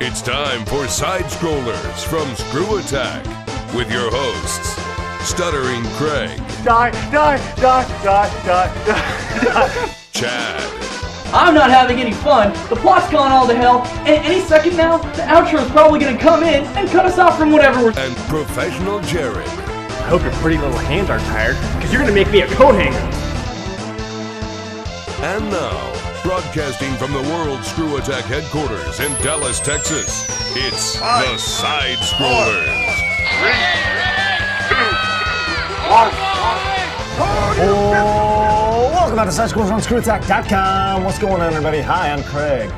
It's time for SideScrollers from ScrewAttack with your hosts, Stuttering Craig. Die. Chad. I'm not having any fun. The plot's gone all to hell, and any second now, the outro's probably gonna come in and cut us off from whatever we're. And Professional Jared. I hope your pretty little hands aren't tired, because you're gonna make me a coat hanger. And now, broadcasting from the World ScrewAttack headquarters in Dallas, Texas, it's the SideScrollers. 3, 2, 1. Welcome back to SideScrollers on ScrewAttack.com. What's going on, everybody? Hi, I'm Craig.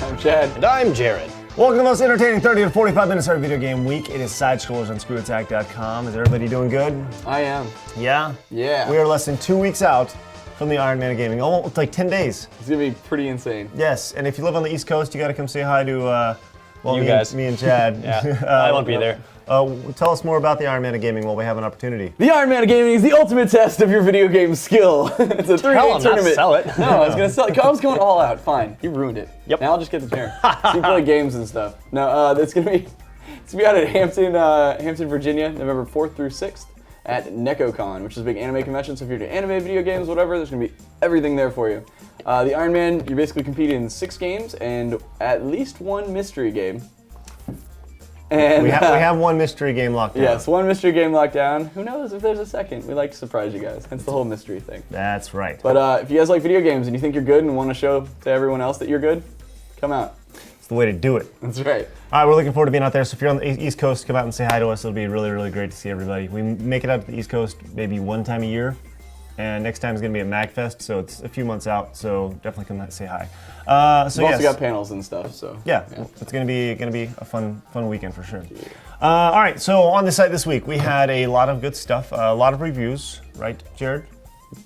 I'm Chad. And I'm Jared. Welcome to the most entertaining 30 to 45 minutes every video game week. It is SideScrollers on ScrewAttack.com. Is everybody doing good? I am. Yeah? Yeah. We are less than 2 weeks out from the Iron Man of Gaming. Almost like 10 days. It's gonna be pretty insane. Yes, and if you live on the East Coast, you gotta come say hi to, You guys. me and Chad. Yeah, I won't be there. Tell us more about the Iron Man of Gaming while we have an opportunity. The Iron Man of Gaming is the ultimate test of your video game skill. It's a 3-day tournament. Sell it. No, I was gonna sell it. I was going all out. Fine, you ruined it. Yep. Now I'll just get the chair. So you can play games and stuff. No, it's gonna be out at Hampton, Virginia, November 4th through 6th at NecoCon, which is a big anime convention. So if you're into anime, video games, whatever, there's gonna be everything there for you. The Iron Man, you basically compete in 6 games and at least 1 mystery game. And We have one mystery game locked down. yes, 1 mystery game locked down. Who knows if there's a second? We like to surprise you guys. Hence the whole mystery thing. That's right. But if you guys like video games and you think you're good and want to show to everyone else that you're good, come out. It's the way to do it. That's right. All right, we're looking forward to being out there. So if you're on the East Coast, come out and say hi to us. It'll be really, really great to see everybody. We make it out to the East Coast maybe one time a year. And next time is going to be at MagFest, so it's a few months out. So definitely come out and say hi. We've also got panels and stuff. So yeah, it's going to be a fun weekend for sure. All right, so on the site this week, we had a lot of good stuff, a lot of reviews, right, Jared?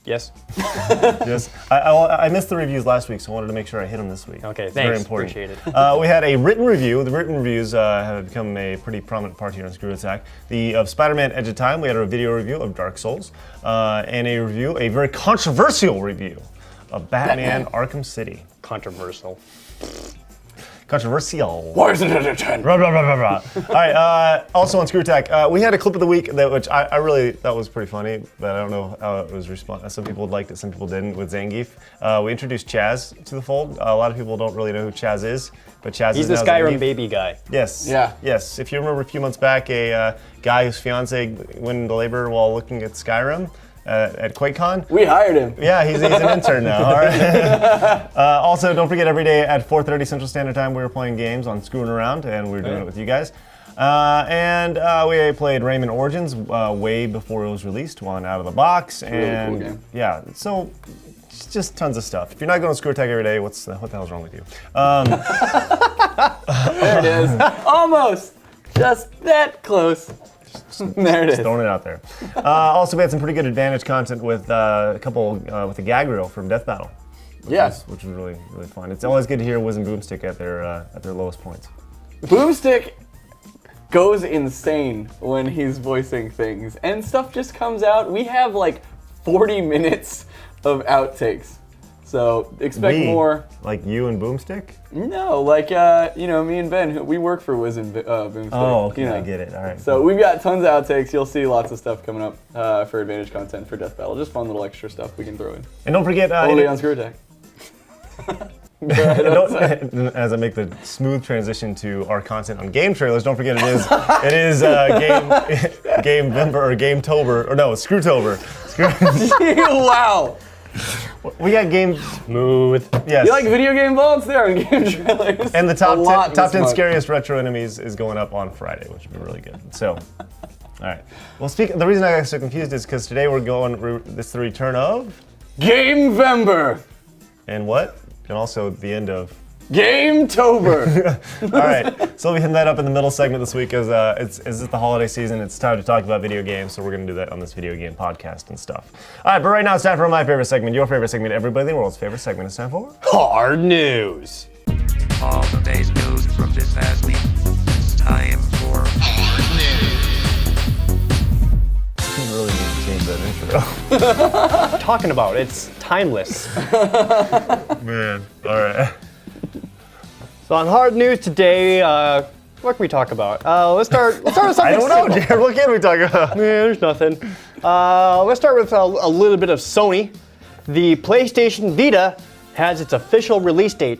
Yes. Yes. I missed the reviews last week, so I wanted to make sure I hit them this week. Okay, It's thanks. very important. Appreciate it. We had a written review. The written reviews have become a pretty prominent part here on Screw Attack. Of Spider-Man Edge of Time, we had a video review of Dark Souls, and a very controversial review of Batman Arkham City. Controversial. Controversial. why isn't it a 10? Rah, rah, rah, rah, rah. All right, also on Screw Attack, we had a clip of the week which I really thought was pretty funny, but I don't know how it was responded. Some people liked it, some people didn't, with Zangief. We introduced Chaz to the fold. A lot of people don't really know who Chaz is, but Chaz He's is the now Skyrim Zangief. baby guy. Yes. Yeah. Yes. If you remember a few months back, a guy whose fiance went into labor while looking at Skyrim at QuakeCon. We hired him. Yeah, he's an intern now. All right. Also, don't forget every day at 4:30 Central Standard Time, we were playing games on Screwing Around, and we were doing it with you guys. And we played Rayman Origins way before it was released, one out of the box. Really and cool game. Yeah, so it's just tons of stuff. If you're not going to Screw Attack every day, what the hell's wrong with you? There it is. Almost. Just that close. There it is. Throwing it out there. Also, we had some pretty good Advantage content with a couple with a gag reel from Death Battle. Yes. Which was really, really fun. It's always good to hear Wiz and Boomstick at their lowest points. Boomstick goes insane when he's voicing things, and stuff just comes out. We have like 40 minutes of outtakes, so expect more. Like you and Boomstick? No, like me and Ben, we work for Wiz and Boomstick. Oh, okay, you know. I get it. All right. So we've got tons of outtakes. You'll see lots of stuff coming up for Advantage content for Death Battle. Just fun little extra stuff we can throw in. And don't forget, Only on Screw Attack. as I make the smooth transition to our content on game trailers, don't forget it is Game-Vember or Game-Tober, or no, Screwtober. Wow. We got game Smooth. yes. You like video game vaults? There on game trailers. And the A top lot 10 this month. scariest retro enemies is going up on Friday, which would be really good. So, all right. Well, the reason I got so confused is because today this is the return of, Game-Vember. and what? And also the end of. Game-Tober. All right, so we'll be hitting that up in the middle segment this week as it's the holiday season. It's time to talk about video games, so we're going to do that on this video game podcast and stuff. All right, but right now it's time for my favorite segment, your favorite segment, everybody in the world's favorite segment. It's time for Hard news. All the day's news from this past week. It's time for hard news. I really need to change that intro. Talking about it's timeless. Man, all right. So So on hard news today, what can we talk about? Let's start with something I don't know, simple. Jared. What can we talk about? Yeah, there's nothing. Let's start with a little bit of Sony. The PlayStation Vita has its official release date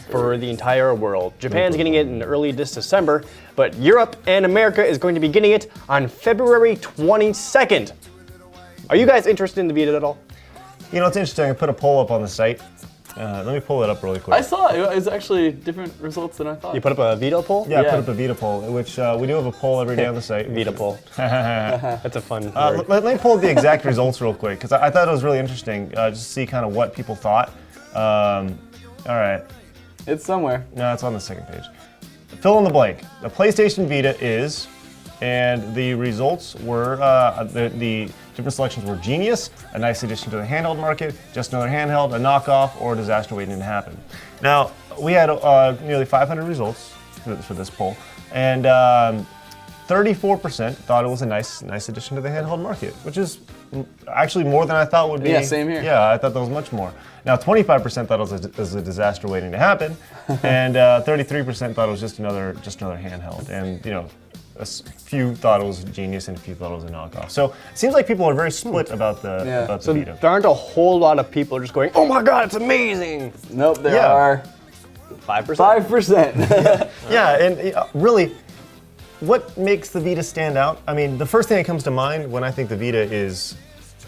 for the entire world. Japan's getting it in early this December, but Europe and America is going to be getting it on February 22nd. Are you guys interested in the Vita at all? You know, it's interesting. I put a poll up on the site. Let me pull it up really quick. I saw it. It was actually different results than I thought. You put up a Vita poll? Yeah, I Yeah. put up a Vita poll, which we do have a poll every day on the site. Vita poll. That's a fun word. Let me pull up the exact results real quick, because I thought it was really interesting, just to see kind of what people thought. All right. It's somewhere. No, it's on the second page. Fill in the blank. The PlayStation Vita is, and the results were, the different selections were genius, a nice addition to the handheld market, just another handheld, a knockoff, or a disaster waiting to happen. Now, we had nearly 500 results for this poll, and 34% thought it was a nice addition to the handheld market, which is actually more than I thought would be. Yeah, same here. Yeah, I thought that was much more. Now, 25% thought it was a disaster waiting to happen, and 33% thought it was just another handheld. And you know, a few thought it was genius, and a few thought it was a knockoff. So it seems like people are very split about the So Vita. there aren't a whole lot of people just going, oh my god, it's amazing! Nope, there Yeah. are 5%? 5%. Yeah, and really, what makes the Vita stand out? I mean, the first thing that comes to mind when I think the Vita is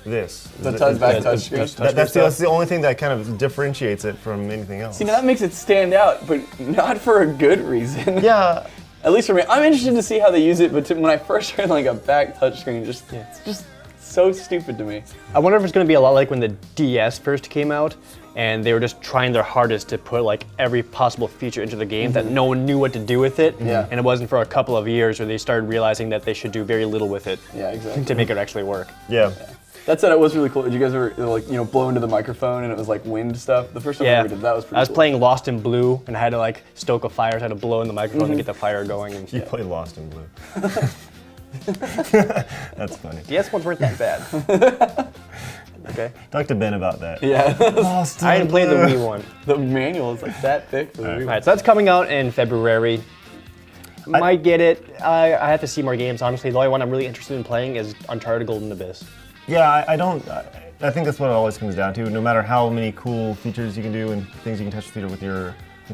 this. The Is back it- touchscreen. That's the only thing that kind of differentiates it from anything else. See, now that makes it stand out, but not for a good reason. Yeah, At least for me. I'm interested to see how they use it, but when I first heard like a back touchscreen, it's just so stupid to me. I wonder if it's going to be a lot like when the DS first came out, and they were just trying their hardest to put like every possible feature into the game that no one knew what to do with it. Yeah. And it wasn't for a couple of years where they started realizing that they should do very little with it Yeah, exactly. to make it actually work. yeah. That said, it was really cool. Did you guys ever like blow into the microphone and it was like wind stuff? The first time I Yeah, ever did that was pretty I was cool. playing Lost in Blue, and I had to like stoke a fire, so I had to blow in the microphone to get the fire going. And You play Lost in Blue. That's funny. DS ones weren't that bad. Okay. Talk to Ben about that. Yeah, Lost in I didn't play the Wii one. the manual is like that thick for the Wii. All right, so that's coming out in February. Might get it. I have to see more games. Honestly, the only one I'm really interested in playing is Uncharted Golden Abyss. Yeah, I don't. I think that's what it always comes down to. No matter how many cool features you can do and things you can touch with your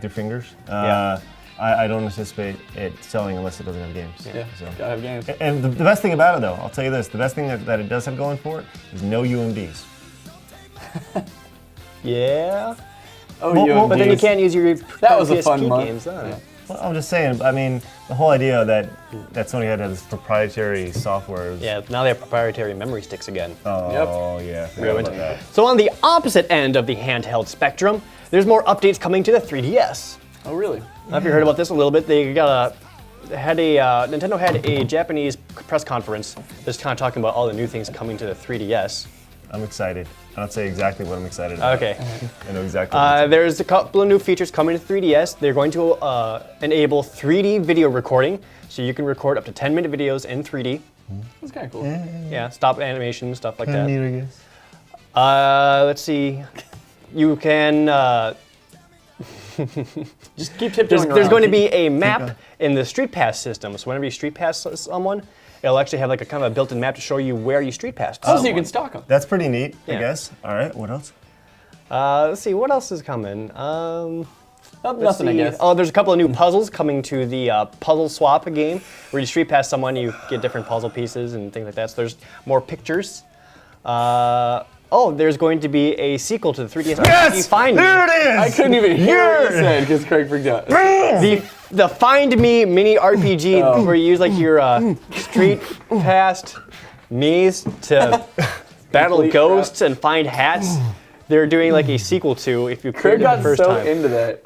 fingers, Yeah. I don't anticipate it selling unless it doesn't have games. Yeah, So. gotta have games. And the best thing about it, though, I'll tell you this: the best thing that it does have going for it is no UMDs. Yeah. Oh, Well, you But then you can't use your That was a PSP fun month. games on it. Well, I'm just saying. I mean, the whole idea that Sony had this proprietary software. Is, Yeah, now they have proprietary memory sticks again. Oh yeah. forgot Ruined. about that. So on the opposite end of the handheld spectrum, there's more updates coming to the 3DS. Oh, really? I don't know if you heard about this a little bit. Nintendo had a Japanese press conference just kind of talking about all the new things coming to the 3DS. I'm excited. I don't say exactly what I'm excited about. Okay. I know exactly. What There's a couple of new features coming to 3DS. They're going to enable 3D video recording, so you can record up to 10-minute videos in 3D. That's kind of cool. Yeah, stop animation, stuff like I that. guess. Let's see. You can. Just keep tiptoeing There's around. going to be a map in the Street Pass system. So whenever you Street Pass someone, it'll actually have like a kind of a built-in map to show you where you Street Passed. Oh, so you someone. can stalk them. That's pretty neat, I Yeah. guess. All right, what else? Let's see, what else is coming? Nothing, I guess. Oh, there's a couple of new puzzles coming to the Puzzle Swap game, where you Street Pass someone, you get different puzzle pieces and things like that. So there's more pictures. There's going to be a sequel to the 3DS RPG Find Me. There it is! I couldn't even hear what you said because Craig freaked out. The Find Me mini RPG where you use like your Street Passed Me's to battle Complete ghosts and find hats. They're doing like a sequel to if you Craig played it got the first so time. into that.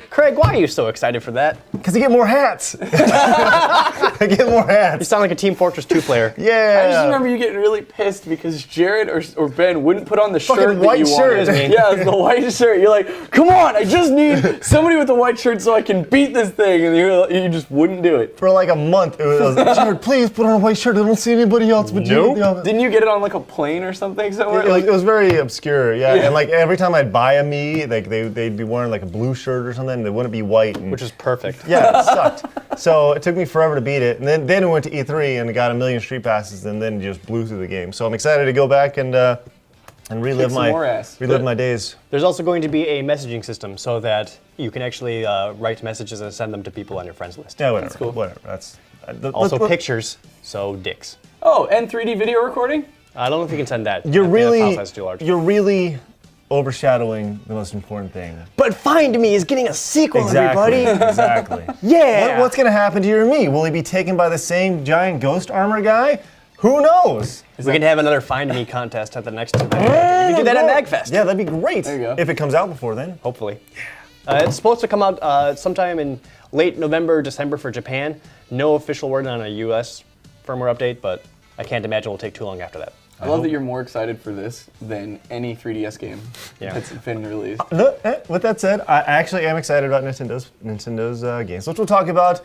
Craig, why are you so excited for that? Because I get more hats. I get more You hats. sound like a Team Fortress 2 player. Yeah. I just remember you getting really pissed because Jared or Ben wouldn't put on the Fucking shirt that white you shirt. wanted. Yeah, it was the white shirt. You're like, come on, I just need somebody with a white shirt so I can beat this thing, and you just wouldn't do it. For like a month, it was like, Jared, please put on a white shirt. I don't see anybody else but you. Didn't you get it on like a plane or something somewhere? It was very obscure, yeah. And like every time I'd buy a me, like they'd be wearing like a blue shirt or something, and they wouldn't be white. And, Which is perfect. yeah, it sucked. So it took me forever to beat it. And then we went to E3 and got 1 million street passes and then just blew through the game. So I'm excited to go back and relive my days. There's also going to be a messaging system so that you can actually write messages and send them to people on your friends list. Yeah, whatever. That's cool. Whatever. That's Also pictures, so dicks. Oh, and 3D video recording? I don't know if you can send that. You're I think the file size is too large. really overshadowing the most important thing. But Find Me is getting a sequel, everybody. Exactly. Yeah. What's gonna happen to you or me? Will he be taken by the same giant ghost armor guy? Who knows? We can have another Find Me contest at the next event. We can do that at MagFest. Yeah, that'd be great. There you go. If it comes out before then. Hopefully. It's supposed to come out sometime in late November, December for Japan. No official word on a US firmware update, but I can't imagine it will take too long after that. I love that you're more excited for this than any 3DS game Yeah. that's been released. With that said, I actually am excited about Nintendo's games, which we'll talk about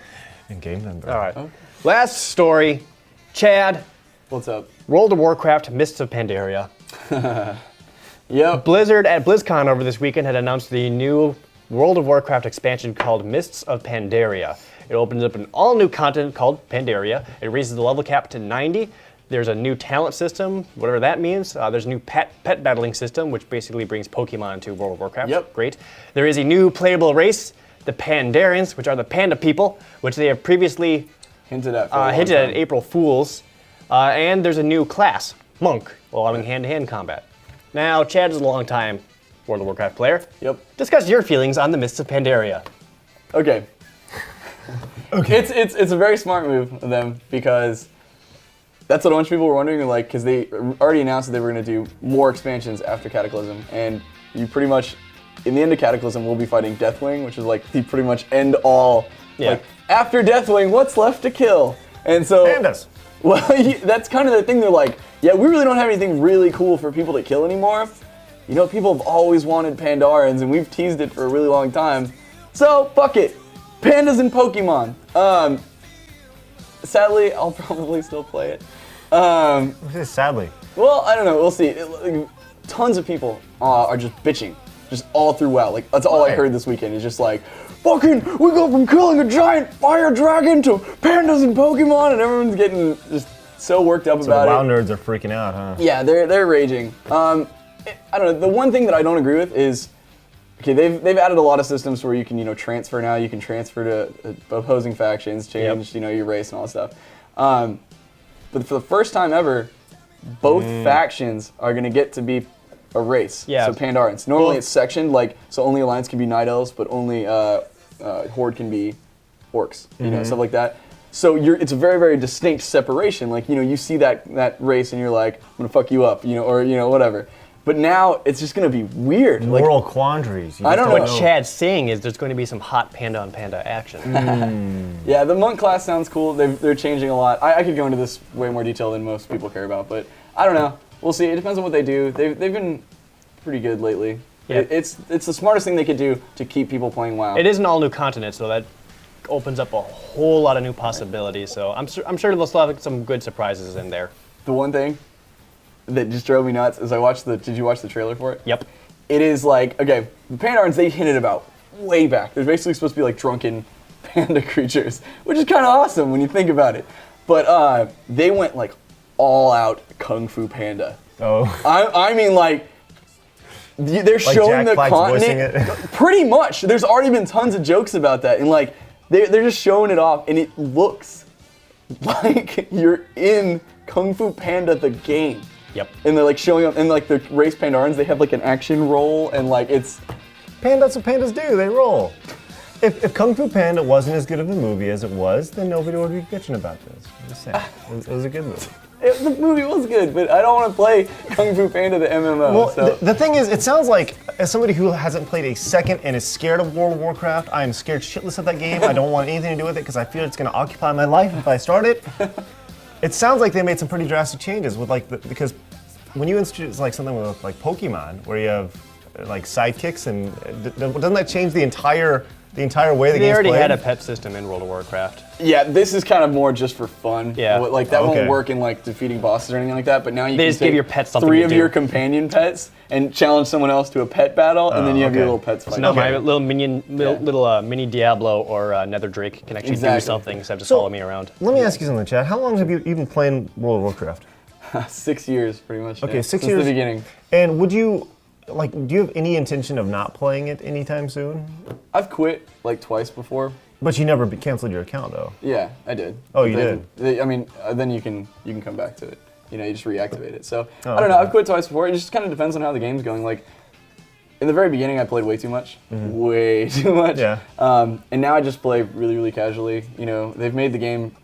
in Game Number. All right. Okay. Last story. Chad, What's up? World of Warcraft Mists of Pandaria. Yep. Blizzard at BlizzCon over this weekend had announced the new World of Warcraft expansion called Mists of Pandaria. It opens up an all-new continent called Pandaria. It raises the level cap to 90. There's a new talent system, whatever that means. There's a new pet battling system, which basically brings Pokemon to World of Warcraft. Yep. Great. There is a new playable race, the Pandarians, which are the panda people, which they have previously Hinted at. For a long hinted time. at April Fools. And there's a new class, Monk, allowing hand-to-hand combat. Now, Chad is a long-time World of Warcraft player. Yep. Discuss your feelings on the Mists of Pandaria. Okay. Okay. It's a very smart move of them because that's what a bunch of people were wondering, like, because they already announced that they were going to do more expansions after Cataclysm, and you pretty much, in the end of Cataclysm, we'll be fighting Deathwing, which is like the pretty much end all. Yeah. Like, after Deathwing, what's left to kill? And so. Pandas. Well, that's kind of the thing. They're like, yeah, we really don't have anything really cool for people to kill anymore. You know, people have always wanted Pandarans, and we've teased it for a really long time. So, fuck it. Pandas and Pokemon. Sadly, I'll probably still play it. Sadly. Well, I don't know. We'll see. Tons of people are just bitching, just all through WoW. Like, that's all I heard this weekend. Is just like, fucking, we go from killing a giant fire dragon to pandas and Pokemon, and everyone's getting just so worked up So about the WoW it. nerds are freaking out, huh? Yeah, they're raging. I don't know. The one thing that I don't agree with is, okay, they've added a lot of systems where you can transfer now. You can transfer to opposing factions, change your race and all that stuff. But for the first time ever, both factions are gonna get to be a race. Yeah. So Pandarans. Normally it's sectioned, so only Alliance can be Night Elves, but only Horde can be Orcs. Stuff like that. So it's a very, very distinct separation. Like, you see that race and you're like, I'm gonna fuck you up, or whatever. But now it's just gonna be weird. Moral quandaries. I don't know. What Chad's saying is there's going to be some hot panda on panda action. Yeah, the Monk class sounds cool. They're changing a lot. I could go into this way more detail than most people care about, but I don't know. We'll see. It depends on what they do. They've been pretty good lately. Yeah. It's the smartest thing they could do to keep people playing WoW. It is an all-new continent, so that opens up a whole lot of new possibilities. So I'm sure they'll still have some good surprises in there. The one thing that just drove me nuts is did you watch the trailer for it? Yep. It is like, okay, the Pandarans they hinted about way back. They're basically supposed to be like drunken panda creatures, which is kind of awesome when you think about it. But they went like all out Kung Fu Panda. Oh. I mean like, they're showing Jack the Black's continent. voicing it. Pretty much. There's already been tons of jokes about that, and like they're just showing it off, and it looks like you're in Kung Fu Panda the game. Yep. And they're like showing up, and like the race Pandarans, they have like an action roll, and like it's. That's what pandas do. They roll. If Kung Fu Panda wasn't as good of a movie as it was, then nobody would be bitching about this. I'm just saying. It was a good movie. The movie was good, but I don't want to play Kung Fu Panda the MMO. Well, so. the thing is, it sounds like, as somebody who hasn't played a second and is scared of World of Warcraft, I am scared shitless of that game. I don't want anything to do with it because I feel it's going to occupy my life if I start it. It sounds like they made some pretty drastic changes with because when you introduce like something with like Pokemon, where you have like sidekicks, and doesn't that change the entire way the They game's already played? had a pet system in World of Warcraft. Yeah, this is kind of more just for fun. Yeah. Like that Okay. won't work in like defeating bosses or anything like that. But now you They can just give take your pets something 3 to of do. your companion pets and challenge someone else to a pet battle, and then you have your okay. little pets fight. So now my little minion, little mini Diablo or Nether Drake can actually Exactly. do something instead of just So- follow me around. Let me ask you something, Chad. How long have you been playing World of Warcraft? 6 years, pretty much. Okay, yeah, 6 since years. the beginning. And would you, like, do you have any intention of not playing it anytime soon? I've quit like twice before. But you never canceled your account, though. Yeah, I did. Oh, But you then, I mean, then you can come back to it. You know, you just reactivate it. So Oh, I don't know. okay. I've quit twice before. It just kind of depends on how the game's going. Like in the very beginning, I played way too much, way too much. Yeah. And now I just play really, really casually. You know, they've made the game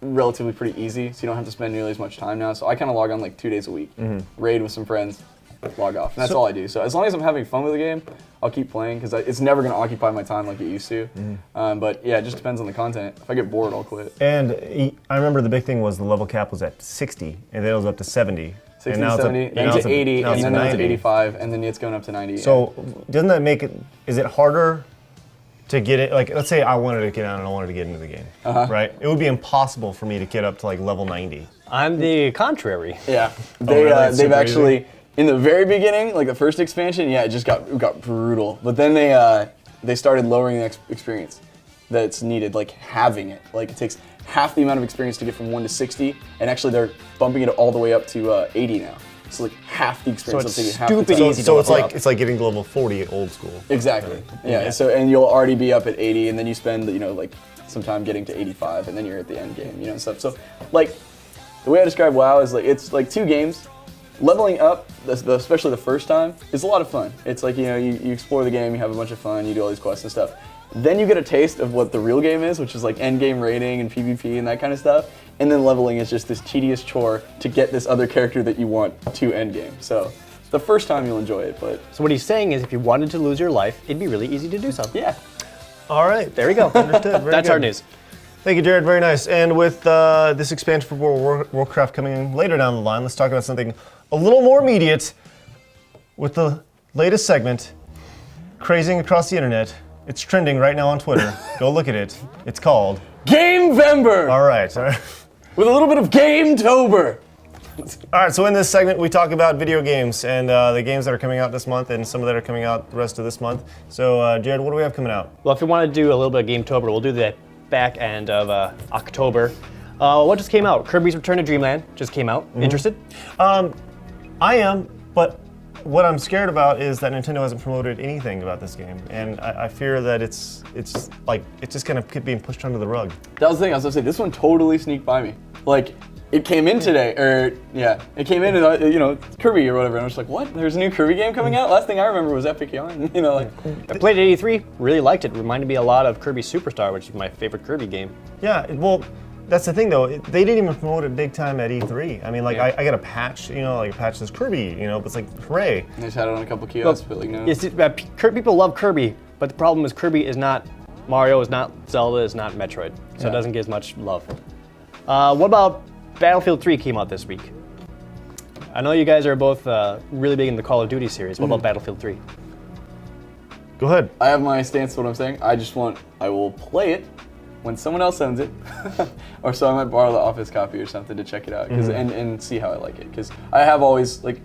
relatively pretty easy, so you don't have to spend nearly as much time now. So I kind of log on like 2 days a week, raid with some friends, log off, and that's all I do. So as long as I'm having fun with the game, I'll keep playing because it's never going to occupy my time like it used to. But yeah, it just depends on the content. If I get bored, I'll quit. And I remember the big thing was the level cap was at 60, and then it was up to 70. 60, and now 70, it's up, then now to it's up- 80, now and it's then it's 90. 85, and then it's going up to 90. So doesn't that make it, is it harder to get it, like let's say I wanted to get out and I wanted to get into the game, right? It would be impossible for me to get up to like level 90. I'm the contrary. Yeah, really? It's they've super actually easy? in the very beginning, like the first expansion, yeah, it just got brutal. But then they started lowering the experience that's needed, like having it. Like it takes half the amount of experience to get from 1 to 60, and actually they're bumping it all the way up to 80 now. So like half the experience. it's will take you half the stupid time. easy to So it's level like up. it's like getting to level 40 old school. Exactly. Yeah. So and you'll already be up at 80, and then you spend like some time getting to 85, and then you're at the end game, and stuff. So like the way I describe WoW is like it's like 2 games. Leveling up, especially the first time, is a lot of fun. It's like you explore the game, you have a bunch of fun, you do all these quests and stuff. Then you get a taste of what the real game is, which is like end game raiding and PvP and that kind of stuff. And then leveling is just this tedious chore to get this other character that you want to end game. So the first time you'll enjoy it, but So what he's saying is if you wanted to lose your life, it'd be really easy to do so. yeah. All right. There we go. Understood. Very That's good. our news. Thank you, Jared. Very nice. And with this expansion for World of Warcraft coming in later down the line, let's talk about something a little more immediate with the latest segment, crazing across the internet. It's trending right now on Twitter. Go look at it. It's called Gamevember! All right. All right. With a little bit of Gametober! All right, so in this segment, we talk about video games and the games that are coming out this month and some that are coming out the rest of this month. So, Jared, what do we have coming out? Well, if you want to do a little bit of Gametober, we'll do the back end of October. What just came out? Kirby's Return to Dreamland just came out. Interested? I am, but what I'm scared about is that Nintendo hasn't promoted anything about this game, and I fear that it's just kind of being pushed under the rug. That was the thing, I was gonna say, this one totally sneaked by me. Like, it came in today, it came in and, Kirby or whatever, and I was like, what? There's a new Kirby game coming out? Last thing I remember was Epic Yarn, I played it at E3, really liked it. Reminded me a lot of Kirby Superstar, which is my favorite Kirby game. Yeah, well, that's the thing though. They didn't even promote it big time at E3. I mean, like I got a patch, like a patch that's Kirby, but it's like hooray. They just had it on a couple kiosks, but like, no. Yes, people love Kirby, but the problem is Kirby is not Mario, is not Zelda, is not Metroid, so it doesn't get as much love. What about Battlefield 3 came out this week? I know you guys are both really big in the Call of Duty series. What about Battlefield 3? Go ahead. I have my stance to what I'm saying. I will play it when someone else owns it, or so I might borrow the office copy or something to check it out, and see how I like it. Because I have always I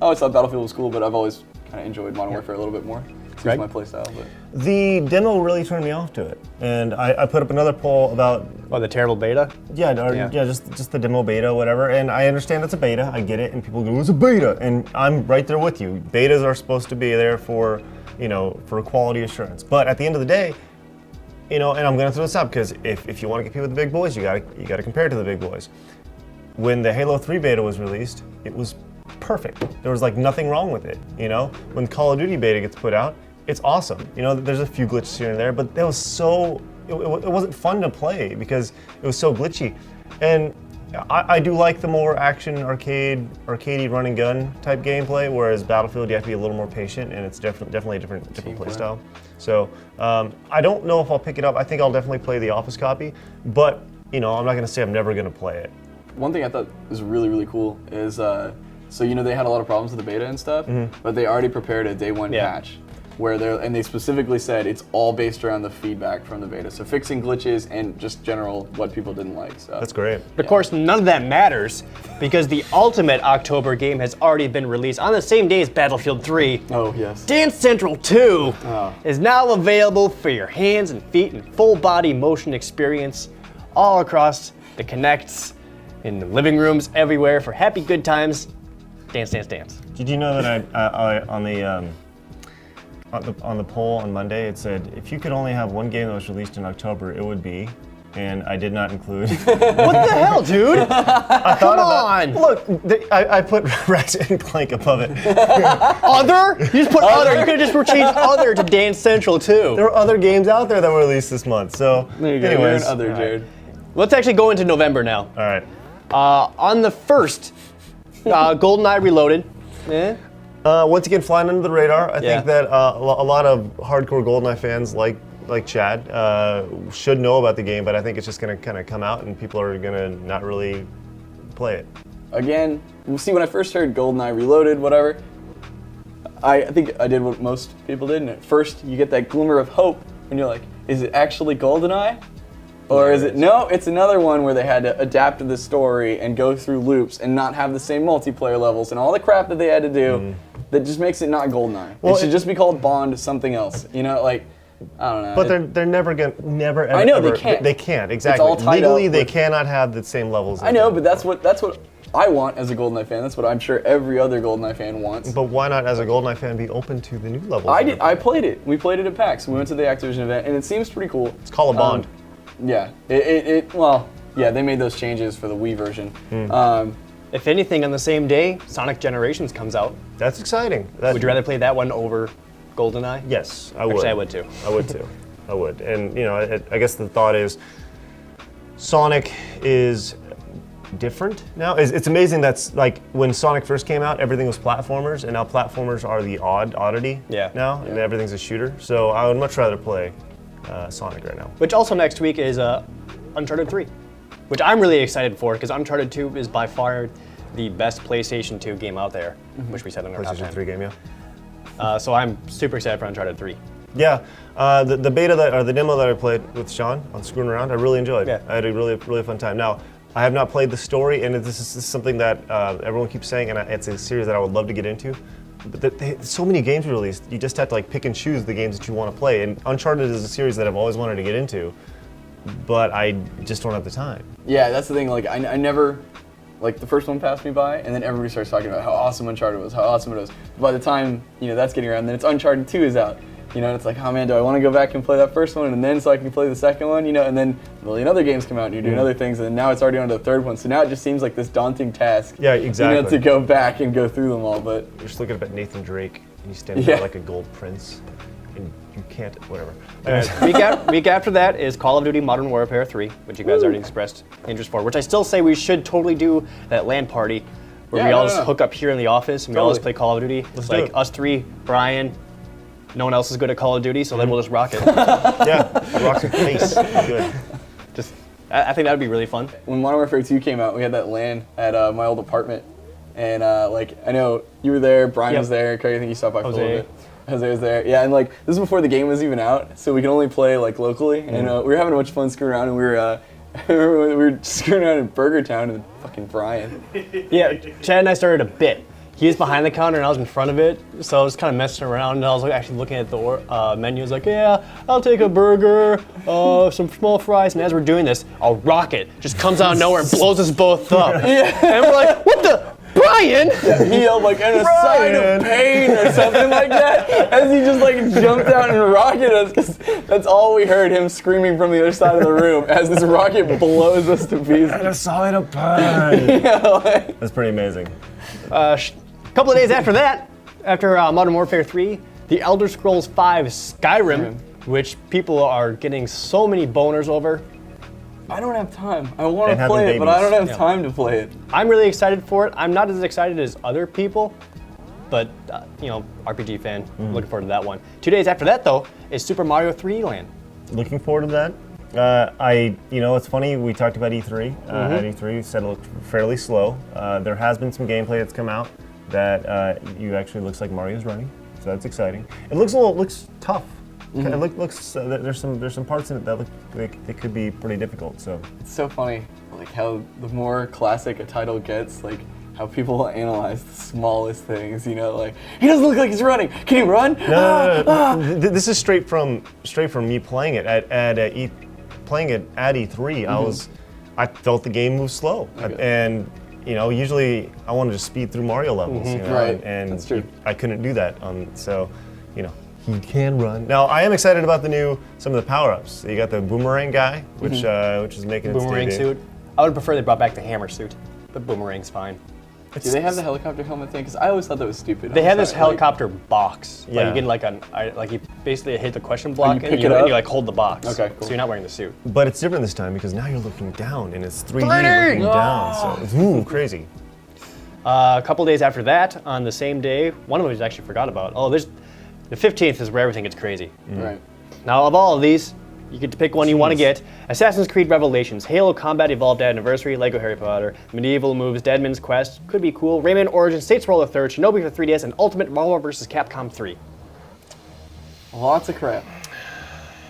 always thought Battlefield was cool, but I've always kind of enjoyed Modern Warfare a little bit more. It's Right. my playstyle, but The demo really turned me off to it, and I put up another poll about Oh, the terrible beta? just the demo beta, whatever. And I understand it's a beta, I get it, and people go, it's a beta, and I'm right there with you. Betas are supposed to be there for for quality assurance, but at the end of the day, and I'm gonna throw this up because if you want to compete with the big boys, you gotta compare it to the big boys. When the Halo 3 beta was released, it was perfect. There was like nothing wrong with it. When Call of Duty beta gets put out, it's awesome. There's a few glitches here and there, but that was it wasn't fun to play because it was so glitchy. And I do like the more action arcadey run and gun type gameplay, whereas Battlefield you have to be a little more patient, and it's definitely a different play style. So I don't know if I'll pick it up. I think I'll definitely play the office copy, but I'm not gonna say I'm never gonna play it. one thing I thought was really, really cool is So they had a lot of problems with the beta and stuff, but they already prepared a day one patch where they specifically said it's all based around the feedback from the beta. So fixing glitches and just general what people didn't like. So That's great. But of course, none of that matters because the ultimate October game has already been released on the same day as Battlefield 3. Oh, yes. Dance Central 2 is now available for your hands and feet in full body motion experience all across the Kinects, in the living rooms, everywhere for happy good times. Dance, dance, dance. Did you know that I on the poll on Monday, it said if you could only have one game that was released in October, it would be, and I did not include. What the hell, dude? Come on! Look, I put Ratchet and Clank above it. Other? You just put other. You could have just changed other to Dance Central too. There were other games out there that were released this month, so there you go. anyways. You're an other, Jared. Let's actually go into November now. All right. On the 1st, GoldenEye Reloaded. Once again, flying under the radar. I think that a lot of hardcore GoldenEye fans like Chad should know about the game, but I think it's just going to kind of come out and people are going to not really play it. Again, see, when I first heard GoldenEye Reloaded, whatever, I think I did what most people did. And at first, you get that glimmer of hope, and you're like, is it actually GoldenEye? Or is it, no, it's another one where they had to adapt to the story and go through loops and not have the same multiplayer levels and all the crap that they had to do that just makes it not GoldenEye. Well, it should just be called Bond something else. I don't know. But they're never ever. I know, ever, they can't. They can't, exactly. It's all tied Legally, up they with- cannot have the same levels. I know, but that's what I want as a GoldenEye fan. That's what I'm sure every other GoldenEye fan wants. But why not, as a GoldenEye fan, be open to the new levels? I played it. We played it at PAX. We went to the Activision event, and it seems pretty cool. It's called a Bond. Yeah. They made those changes for the Wii version. If anything, on the same day, Sonic Generations comes out. That's exciting. Would you rather play that one over GoldenEye? Yes, I would. Actually, I would too. I would too. I would. And, I guess the thought is Sonic is different now. It's amazing that's like when Sonic first came out, everything was platformers, and now platformers are the oddity now, and everything's a shooter. So I would much rather play Sonic right now. Which also next week is Uncharted 3, which I'm really excited for because Uncharted 2 is by far the best PlayStation 2 game out there, which we said in our top PlayStation 10. 3 game, So I'm super excited for Uncharted 3. Yeah, the beta or the demo that I played with Sean on Screwing Around, I really enjoyed. Yeah. I had a really fun time. Now, I have not played the story, and this is something that everyone keeps saying, and it's a series that I would love to get into. But so many games released, you just have to pick and choose the games that you want to play. And Uncharted is a series that I've always wanted to get into, but I just don't have the time. Yeah, that's the thing. I never, the first one passed me by, and then everybody starts talking about how awesome Uncharted was, how awesome it was. By the time that's getting around, then it's Uncharted 2 is out. And it's like, oh man, do I want to go back and play that first one, and then so I can play the second one, and then a million other games come out, and you're doing other things, and then now it's already on to the third one. So now it just seems like this daunting task. Yeah, exactly. To go back and go through them all, but You're just looking up at Nathan Drake, and he's standing there like a gold prince, and you can't, whatever. Week after that is Call of Duty Modern Warfare 3, which you guys already expressed interest for, which I still say we should totally do that LAN party where we all just hook up here in the office and we all just play Call of Duty. Let's do it. Us three, Brian. No one else is good at Call of Duty, so then we'll just rock it. Yeah, rock your face. Good. I think that would be really fun. when Modern Warfare 2 came out, we had that LAN at my old apartment, and I know you were there, Brian was there, Craig, I think you stopped by for a little bit. Jose was there, yeah, and this is before the game was even out, so we could only play locally, and we were having a bunch of fun screwing around, and we were screwing around in Burger Town and fucking Brian. Yeah, Chad and I started a bit. He was behind the counter and I was in front of it, so I was kind of messing around and I was actually looking at the menu. I was like, yeah, I'll take a burger, some small fries, and as we're doing this, a rocket just comes out of nowhere and blows us both up. And we're like, what the? Brian! Yeah, he yelled in a sign of pain or something like that as he just jumped out and rocketed us, because that's all we heard, him screaming from the other side of the room as this rocket blows us to pieces. And a sign of pain. That's pretty amazing. A couple of days after that, after Modern Warfare 3, The Elder Scrolls V Skyrim, which people are getting so many boners over. I don't have time. I want And to play having it, but I don't babies. have time to play it. I'm really excited for it. I'm not as excited as other people, but RPG fan, looking forward to that one. 2 days after that, though, is Super Mario 3 Land. Looking forward to that. It's funny. We talked about E3. At E3, said it looked fairly slow. There has been some gameplay that's come out that you actually looks like Mario's running, so that's exciting. It looks tough. It looks there's some parts in it that look like they could be pretty difficult. So It's so funny, like how the more classic a title gets, like how people will analyze the smallest things. Like he doesn't look like he's running. Can he run? No. This is straight from me playing it at E3. I felt the game move slow, and usually I want to just speed through Mario levels, Right. and That's true. I couldn't do that. He can run. Now I am excited about some of the power-ups. You got the boomerang guy, which is making its Boomerang debut. suit. I would prefer they brought back the hammer suit, but boomerang's fine. Do they have the helicopter helmet thing? Because I always thought that was stupid. They have this Honestly. helicopter box. Yeah. Like you you basically hit the question block pick and it up? you like hold the box. Okay, cool. So you're not wearing the suit. But it's different this time because now you're looking down and it's 3D 3D! looking down. So it's crazy. A couple days after that, on the same day, one of them I just actually forgot about. The 15th is where everything gets crazy. Right. Now, of all of these, you get to pick one you want to get. Assassin's Creed Revelations, Halo Combat Evolved Anniversary, Lego Harry Potter, Medieval Moves, Deadman's Quest, could be cool, Rayman Origins, SideScrollers 3rd, Shinobi for 3DS, and Ultimate Marvel vs. Capcom 3. Lots of crap.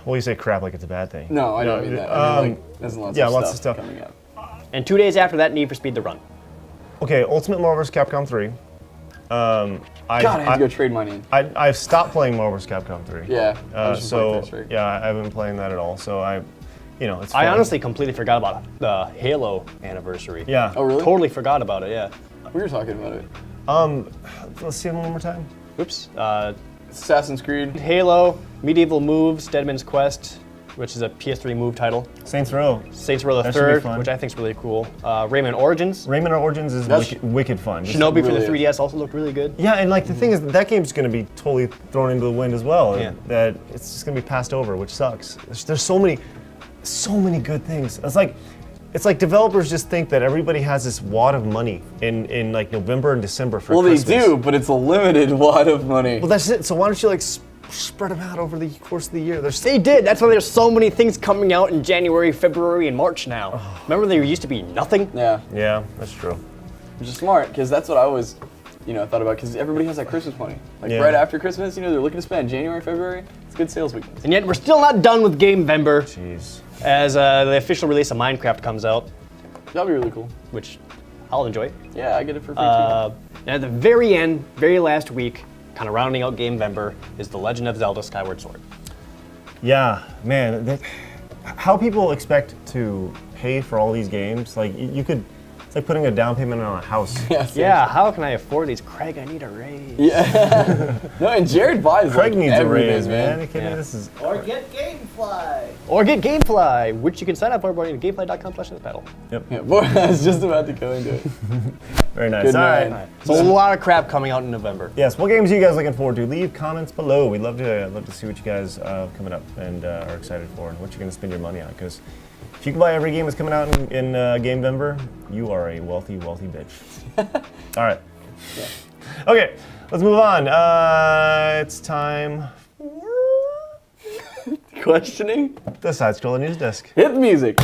Well, you say crap like it's a bad thing. No, I don't mean that. I mean, there's lots of stuff coming up. And 2 days after that, Need for Speed The Run. Okay, Ultimate Marvel vs. Capcom 3. God, I have to go trade my name. I've stopped playing Marvel vs. Capcom 3. Yeah. I was just playing first, right? Yeah, I haven't been playing that at all. So it's fun. I honestly completely forgot about the Halo anniversary. Yeah. Oh, really? Totally forgot about it, yeah. We were talking about it. Let's see it one more time. Oops. Assassin's Creed. Halo, Medieval Moves, Deadman's Quest, which is a PS3 move title. Saints Row. Saints Row the That should be 3rd, fun. which I think is really cool. Rayman Origins. Rayman Origins is wicked fun. Shinobi for the really 3DS also looked really good. Yeah, and the thing is that game's going to be totally thrown into the wind as well. Yeah. That it's just going to be passed over, which sucks. There's so many good things. It's like developers just think that everybody has this wad of money in November and December for Christmas. They do, but it's a limited wad of money. Well, that's it. So why don't you spread them out over the course of the year? They did. That's why there's so many things coming out in January, February, and March now. Remember there used to be nothing? Yeah. Yeah, that's true. Which is smart, because that's what I always, thought about, because everybody has that Christmas money. Yeah. Right after Christmas, they're looking to spend January, February. It's good sales weekends. And yet we're still not done with Gamevember Jeez. as the official release of Minecraft comes out, That'll be really cool. which I'll enjoy. Yeah, I get it for free And at the very end, very last week, kind of rounding out Gamevember, is The Legend of Zelda Skyward Sword. Yeah, man. How people expect to pay for all these games? You could. It's like putting a down payment on a house. too. Yeah, how can I afford these? Craig, I need a raise. Yeah. No, and Jared buys Craig needs a everything, raise, man. Are you kidding me? Yeah. This is. Or get Gamefly. Or get Gamefly, which you can sign up for by going to gamefly.com/battle. Yeah, boy, I was just about to go into it. Very nice. Good All man. right. So a lot of crap coming out in November. Yes. What games are you guys looking forward to? Leave comments below. We'd love to see what you guys coming up and are excited for, and what you're going to spend your money on. Because if you can buy every game that's coming out in Gamevember, you are a wealthy bitch. All right. Yeah. Okay. Let's move on. It's time for Questioning? the SideScroller News Desk. Hit the music.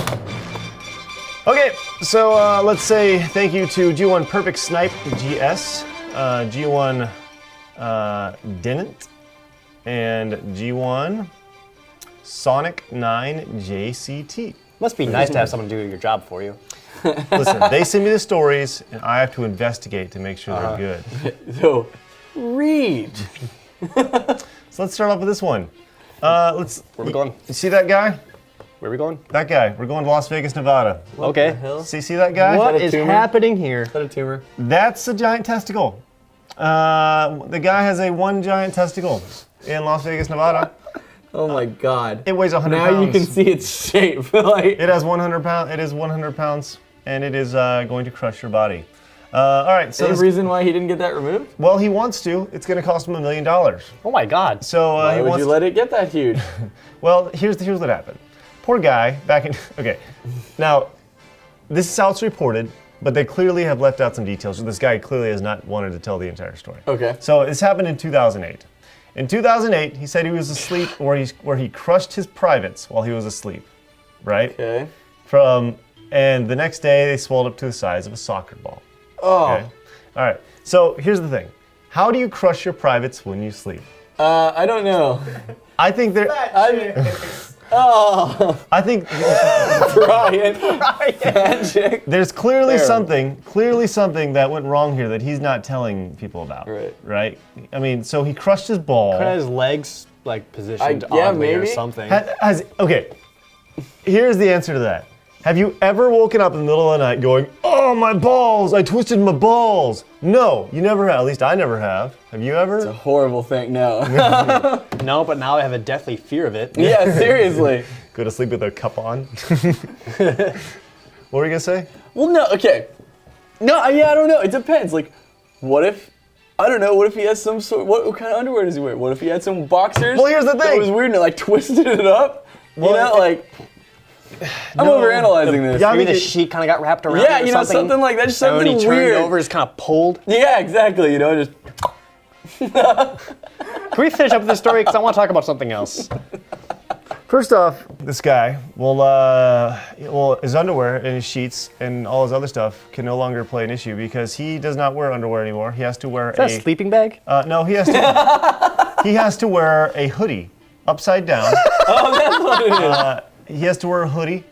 Okay, so let's say thank you to G1 Perfect Snipe GS, G1 Didn't, and G1 Sonic 9 JCT. Must be nice to have someone do your job for you. Listen, they send me the stories, and I have to investigate to make sure they're good. So, read. So let's start off with this one. Where are we going? You see that guy? Where are we going? That guy. We're going to Las Vegas, Nevada. Okay. See that guy? What a is tumor? happening here? Is that a tumor? That's a giant testicle. The guy has one giant testicle in Las Vegas, Nevada. Oh my god. It weighs 100 Now pounds. you can see its shape. It has 100 pounds. It is 100 pounds, and it is going to crush your body. All right. So Any reason why he didn't get that removed? well, he wants to. It's going to cost him $1 million. Oh my God. So Why he would wants. you let it get that huge? Well, here's what happened. Poor guy. Back in. Okay. Now, this is how it's reported, but they clearly have left out some details. This guy clearly has not wanted to tell the entire story. Okay. So this happened in 2008. In 2008, he said he was asleep, where he crushed his privates while he was asleep. right? Okay. And the next day they swelled up to the size of a soccer ball. Oh. Okay? All right. So here's the thing. How do you crush your privates when you sleep? I don't know. I think there. Oh. I think Brian. Magic. there's clearly Fair. something that went wrong here that he's not telling people about. Right. Right. I mean, so he crushed his ball. Could have his legs like positioned yeah, oddly or maybe. something. Okay. Here's the answer to that. Have you ever woken up in the middle of the night going, "Oh, my balls! I twisted my balls"? No, you never have. At least I never have. Have you ever? It's a horrible thing. No. No, but now I have a deathly fear of it. Yeah, seriously. Go to sleep with a cup on. What were you gonna say? Well, no. Okay. No. Yeah, I don't know. It depends. Like, what if? I don't know. What if he has some sort? What kind of underwear does he wear? What if he had some boxers? Well, here's the That thing. was weird and it, like twisted it up. Well, you know, like. I'm overanalyzing this. Yeah, I Maybe mean, the sheet kind of got wrapped around Yeah, it or you know, something. something like that. Just And when something he turned weird. over, it's kind of pulled. Yeah, exactly. You know, just. Can we finish up with this story? Because I want to talk about something else. First off, this guy, well, his underwear and his sheets and all his other stuff can no longer play an issue because he does not wear underwear anymore. He has to wear Is that a sleeping bag? No, he has to. He has to wear a hoodie upside down. Oh, that's what it is. He has to wear a hoodie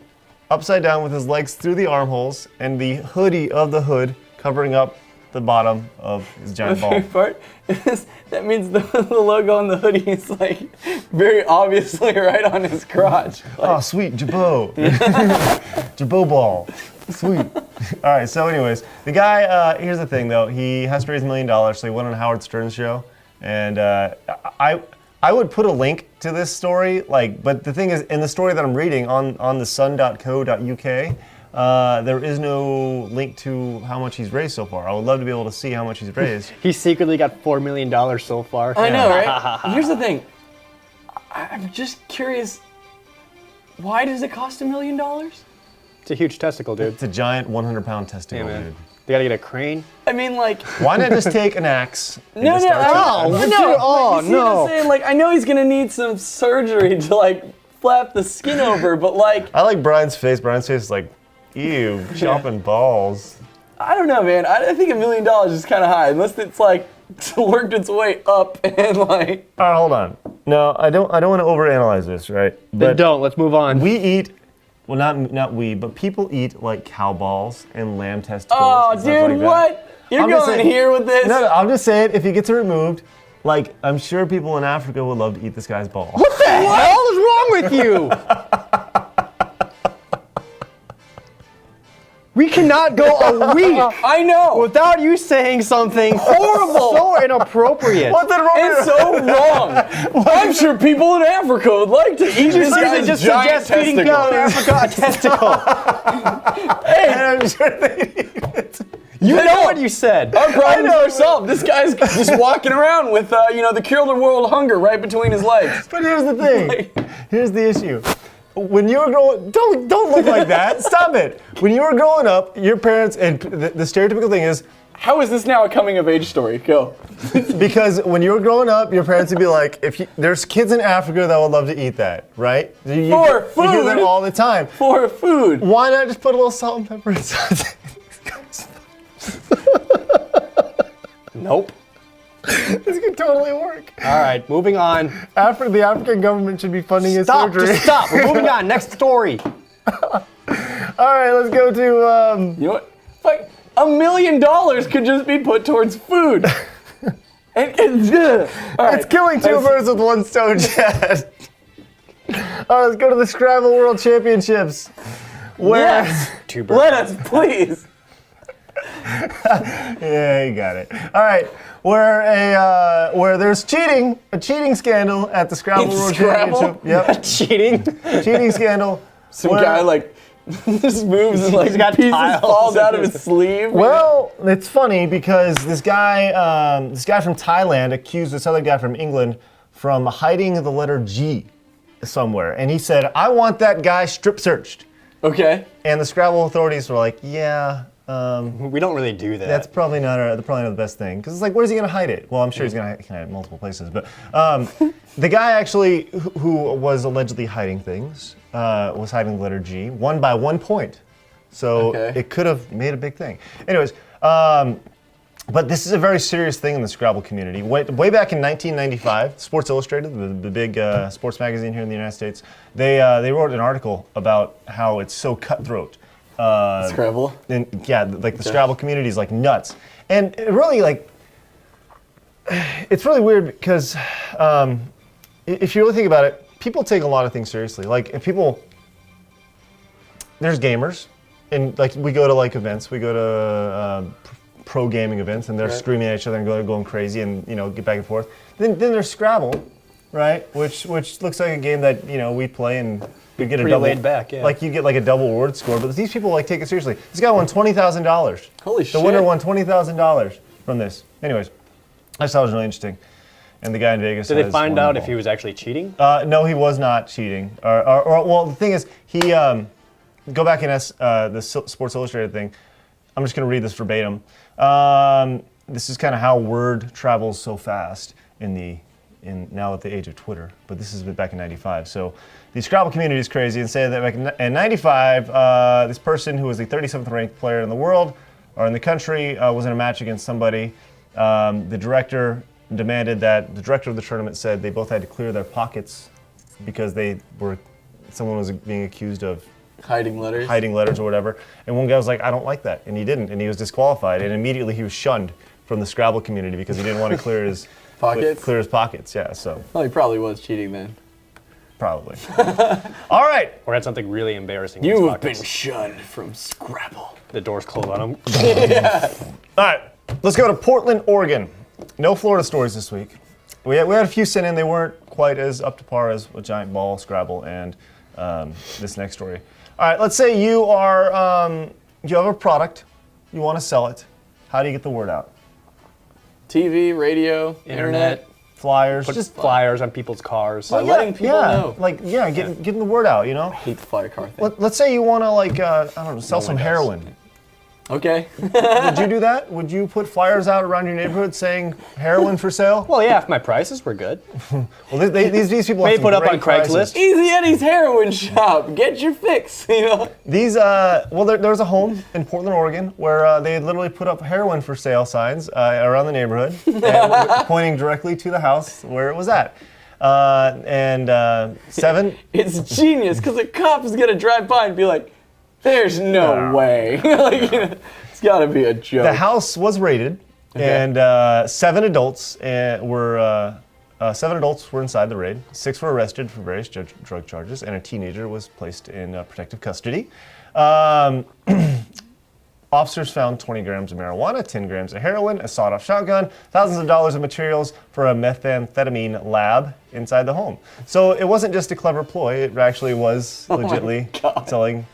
upside down with his legs through the armholes and the hoodie of the hood covering up the bottom of his giant ball. Part is that means the logo on the hoodie is like very obviously right on his crotch. Oh, sweet Jabot. Jabot ball. Sweet. All right, so anyways, the guy, here's the thing though, he has to raise $1 million, so he went on Howard Stern's show, and I would put a link to this story, but the thing is, in the story that I'm reading on thesun.co.uk, there is no link to how much he's raised so far. I would love to be able to see how much he's raised. He secretly got $4 million so far. I know, right? Here's the thing. I'm just curious. Why does it cost $1 million? It's a huge testicle, dude. It's a giant 100-pound testicle, Yeah, man. dude. They gotta get a crane. I mean, like. Why not just take an axe? And No, just no, start no, chopping? no. Oh, You see what I'm saying? Like, I know he's gonna need some surgery to like flap the skin over, but like. I like Brian's face. Brian's face is like, ew, chopping balls. I don't know, man. I think $1 million is kind of high, unless it's like worked its way up and like. All right, hold on. No, I don't want to overanalyze this, right? Then don't. Let's move on. We eat, well, not we, but people eat like cow balls and lamb testicles. Oh, and stuff dude, like that. what? You're I'm just going saying- here with this? No, I'm just saying, if he gets it removed, like, I'm sure people in Africa would love to eat this guy's ball. What the hell is wrong with you? We cannot go a week I know. without you saying something horrible, so inappropriate. What's that wrong It's so wrong. I'm sure people in Africa would like to eat this guy's just giant suggest feeding testicle. people in Africa a testicle. And I'm sure they eat it. You know what you said. Our problems are solved. This guy's just walking around with, the cure the world hunger right between his legs. But here's the thing. Here's the issue. When you were growing, don't look like that. Stop it. When you were growing up, your parents, and the stereotypical thing is, How is this now a coming of age story? Go. because when you were growing up, your parents would be like, there's kids in Africa that would love to eat that, right? For You hear food. that all the time. For food. Why not just put a little salt and pepper inside? Nope. This could totally work. All right, moving on. The African government should be funding his Stop, surgery. just stop. We're moving on. Next story. All right, let's go to. You know what? Like, $1 million could just be put towards food. All right. It's killing two birds with one stone, Chad. All right, let's go to the Scrabble World Championships. Where? Yes. Two birds. Let us, please. Yeah, you got it. All right, where there's a cheating scandal at the Scrabble In World Scrabble? Championship. Yep, Cheating. cheating scandal. Some guy like just moves and like He's got pieces tiles falls in out of his- his sleeve. Well, it's funny because this guy from Thailand accused this other guy from England from hiding the letter G somewhere, and he said, "I want that guy strip searched." Okay. And the Scrabble authorities were like, "Yeah, We don't really do that. That's probably not the best thing, because it's like, where's he gonna hide it? Well, I'm sure he's gonna hide it in multiple places, but the guy actually who was allegedly hiding things was hiding the letter G, won by 1 point, so it could have made a big thing. Anyways, but this is a very serious thing in the Scrabble community. Way back in 1995, Sports Illustrated, the big sports magazine here in the United States, they wrote an article about how it's so cutthroat. Scrabble? And yeah, like the Scrabble community is like nuts. And it really it's really weird because if you really think about it, people take a lot of things seriously. Like if there's gamers, and like we go to like events, we go to pro gaming events, and they're screaming at each other and going crazy, and get back and forth. Then there's Scrabble, right? Which looks like a game that we play and we get a double. Laid back, yeah. Like you get like a double word score, but these people like take it seriously. This guy won $20,000. Holy shit! The winner won $20,000 from this. Anyways, I just thought it was really interesting. And the guy in Vegas. Did they find out if he was actually cheating? No, he was not cheating. Well, the thing is, he go back in the Sports Illustrated thing. I'm just going to read this verbatim. This is kind of how word travels so fast now at the age of Twitter, but this is back in '95. So the Scrabble community is crazy, and say that back in '95, this person who was the 37th ranked player in the world or in the country was in a match against somebody. The director demanded that the director of the tournament said they both had to clear their pockets because someone was being accused of hiding letters or whatever. And one guy was like, I don't like that. And he didn't. And he was disqualified. And immediately he was shunned from the Scrabble community because he didn't want to clear his pockets. Yeah, so. Well, he probably was cheating then. Probably. All right. Or had something really embarrassing. You've been shunned from Scrabble. The doors close on him. Yeah. All right. Let's go to Portland, Oregon. No Florida stories this week. We had a few sent in. They weren't quite as up to par as a giant ball, Scrabble, and this next story. All right, let's say you have a product, you want to sell it. How do you get the word out? TV, radio, internet, flyers. Put just flyers on people's cars. By letting people know. Getting the word out. I hate the flyer car thing. Let's say you want to sell some heroin. Okay. Would you do that? Would you put flyers out around your neighborhood saying heroin for sale? Well, yeah, if my prices were good. Well, these people may have put up on prices. Craigslist. Easy Eddie's heroin shop. Get your fix. These there was a home in Portland, Oregon, where they literally put up heroin for sale signs around the neighborhood, pointing directly to the house where it was at. Seven. It's genius because a cop is gonna drive by and be like, "There's no way." It's gotta be a joke. The house was raided, and 7 adults were inside the raid. 6 were arrested for various drug charges, and a teenager was placed in protective custody. Officers found 20 grams of marijuana, 10 grams of heroin, a sawed-off shotgun, thousands of dollars of materials for a methamphetamine lab inside the home. So it wasn't just a clever ploy; it actually was legitimately selling.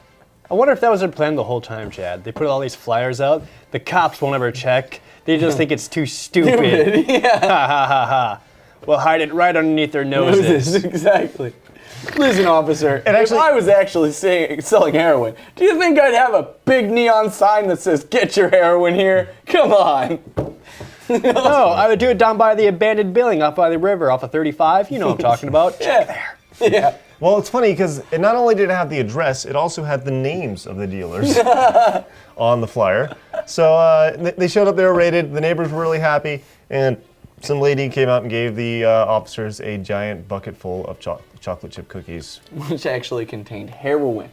I wonder if that was their plan the whole time, Chad. They put all these flyers out. The cops won't ever check. They just think it's too stupid. Yeah. Ha ha ha ha. We'll hide it right underneath their noses. Exactly. Listen, officer, actually, if I was actually selling heroin, do you think I'd have a big neon sign that says, "Get your heroin here"? Come on. No, I would do it down by the abandoned building off by the river, off of 35. You know what I'm talking about. Check there. Yeah. Well, it's funny because it not only did it have the address, it also had the names of the dealers on the flyer. So they showed up, they were raided, the neighbors were really happy, and some lady came out and gave the officers a giant bucket full of chocolate chip cookies. Which actually contained heroin.